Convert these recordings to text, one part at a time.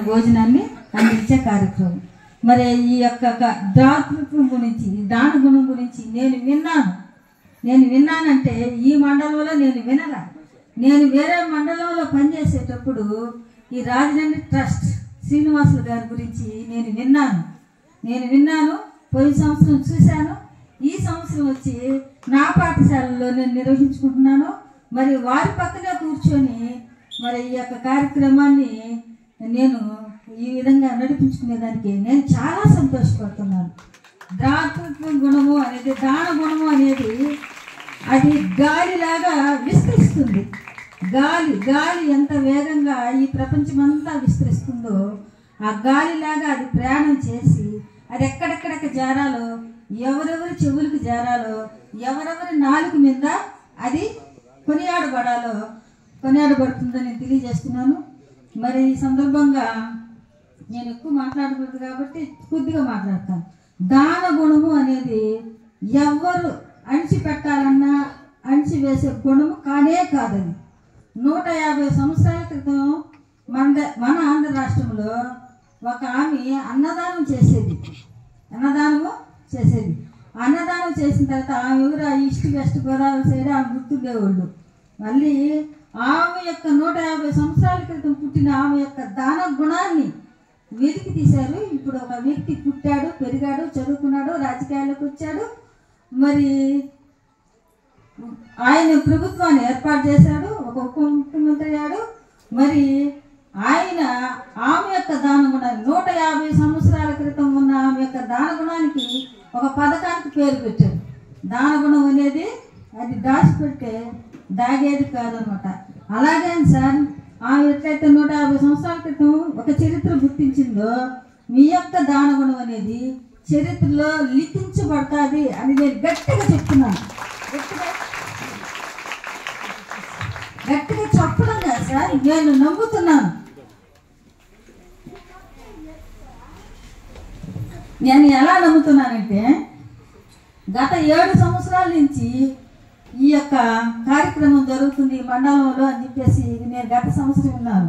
భోజనాన్ని అందించే కార్యక్రమం. మరి ఈ యొక్క దాతృత్వం గురించి, దాన గుణం గురించి నేను విన్నానంటే ఈ మండలంలో నేను వినలా. నేను వేరే మండలంలో పనిచేసేటప్పుడు ఈ రాజధాని ట్రస్ట్ శ్రీనివాసులు గారి గురించి నేను విన్నాను. పోయిన సంవత్సరం చూశాను. ఈ సంవత్సరం వచ్చి నా పాఠశాలలో నేను నిర్వహించుకుంటున్నాను. మరి వారి పక్కనే కూర్చొని మరి ఈ యొక్క కార్యక్రమాన్ని నేను ఈ విధంగా నడిపించుకునేదానికి నేను చాలా సంతోషపడుతున్నాను. దాతృత్వం గుణము అనేది, దాన గుణము అనేది అది గాలిలాగా విస్తరిస్తుంది. గాలి ఎంత వేగంగా ఈ ప్రపంచమంతా విస్తరిస్తుందో ఆ గాలిలాగా అది ప్రయాణం చేసి అది ఎక్కడెక్కడికి చేరాలో, ఎవరెవరి చెవులకు చేరాలో, ఎవరెవరి నాలుగు మీద అది కొనియాడబడుతుందని తెలియజేస్తున్నాను. మరి ఈ సందర్భంగా నేను ఎక్కువ మాట్లాడకూడదు కాబట్టి కొద్దిగా మాట్లాడతాను. దాన గుణము అనేది ఎవరు అణిచిపెట్టాలన్నా అణిచివేసే గుణము కాదని 150 సంవత్సరాల క్రితం మన ఆంధ్ర రాష్ట్రంలో ఒక ఆమె అన్నదానం చేసేది. అన్నదానం చేసిన తర్వాత ఆమె ఎవరు ఈస్ట్ వెస్ట్ గోదావరి సైడ్ ఆమె గుర్తుండేవాళ్ళు. మళ్ళీ ఆమె యొక్క 150 సంవత్సరాల క్రితం పుట్టిన ఆమె యొక్క దాన గుణాన్ని వెలికి తీశారు. ఇప్పుడు ఒక వ్యక్తి పుట్టాడు, పెరిగాడు, చదువుకున్నాడు, రాజకీయాల్లోకి వచ్చాడు. మరి ఆయన ప్రభుత్వాన్ని ఏర్పాటు చేశాడు, ఒక ఉప ముఖ్యమంత్రి అయ్యాడు. మరి ఆమె యొక్క దాన గుణాన్ని 150 సంవత్సరాల క్రితం ఉన్న ఆమె యొక్క దాన గుణానికి ఒక పథకానికి పేరు పెట్టాడు. దాన గుణం అనేది అది దాగేది కాదనమాట. అలాగే సార్ ఆమె ఎట్లయితే 150 సంవత్సరాల క్రితం ఒక చరిత్ర గుర్తించిందో మీ యొక్క దాన గుణం అనేది చరిత్రలో లిఖించబడుతుంది అని నేను గట్టిగా చెప్తున్నాను. గట్టిగా చెప్పడం కాదు సార్, నేను నమ్ముతున్నాను. నేను ఎలా నమ్ముతున్నానంటే గత 7 సంవత్సరాల నుంచి ఈ యొక్క కార్యక్రమం జరుగుతుంది మండలంలో అని చెప్పేసి నేను గత సంవత్సరం ఉన్నాను.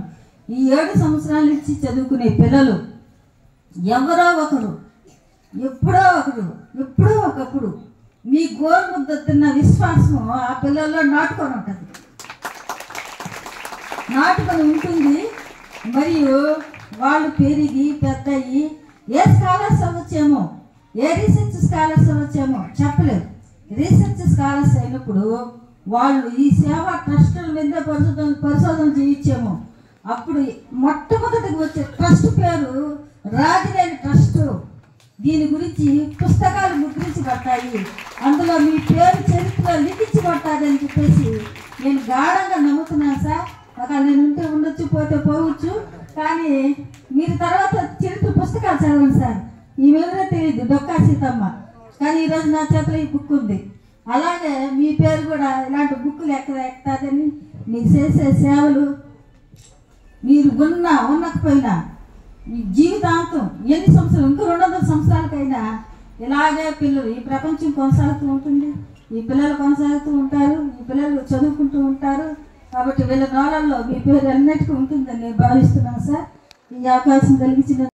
ఈ 7 సంవత్సరాల నుంచి చదువుకునే పిల్లలు ఎవరో ఒకరు ఎప్పుడో ఒకప్పుడు మీ గోరుముద్దతున్న విశ్వాసం ఆ పిల్లల్లో నాటుకొని ఉంటుంది. మరియు వాళ్ళు పెరిగి పెద్దయి ఏ స్కాలర్స్ అవ్వచ్చేమో, ఏ రీసెర్చ్ స్కాలర్స్ అవ్వచ్చేమో చెప్పలేదు. రీసెర్చ్ స్కాలర్స్ అయినప్పుడు వాళ్ళు ఈ సేవా ట్రస్టుల మీద పరిశోధన చేయించేమో. అప్పుడు మొట్టమొదటికి వచ్చే ట్రస్ట్ పేరు రాజధాని ట్రస్ట్. దీని గురించి పుస్తకాలు ముద్రించబడతాయి, అందులో మీ పేరు చరిత్రలో లిఖించబడతాది అని చెప్పేసి నేను గాఢంగా నమ్ముతున్నాను సార్. ఒకవేళ నేను ఉంటే ఉండొచ్చు, పోతే పోవచ్చు, కానీ మీరు తర్వాత చరిత్ర పుస్తకాలు చదవండి సార్. ఈమెవరో తెలియదు, డొక్కా సీతమ్మ, కానీ ఈరోజు నా చేతిలో ఈ బుక్ ఉంది. అలాగే మీ పేరు కూడా ఇలాంటి బుక్కులు ఎక్కుతాదని మీరు చేసే సేవలు మీరు ఉండకపోయినా మీ జీవితాంతం ఎన్ని సంవత్సరాలు, ఇంకా 200 సంవత్సరాలకైనా ఇలాగే పిల్లలు ఈ ప్రపంచం కొనసాగుతూ ఉంటుంది. ఈ పిల్లలు కొనసాగుతూ ఉంటారు, ఈ పిల్లలు చదువుకుంటూ ఉంటారు. కాబట్టి వీళ్ళ నాళ్ళల్లో మీ పేరు ఎన్నటికీ ఉంటుందని నేను భావిస్తున్నాను సార్. ఈ అవకాశం కలిగించిన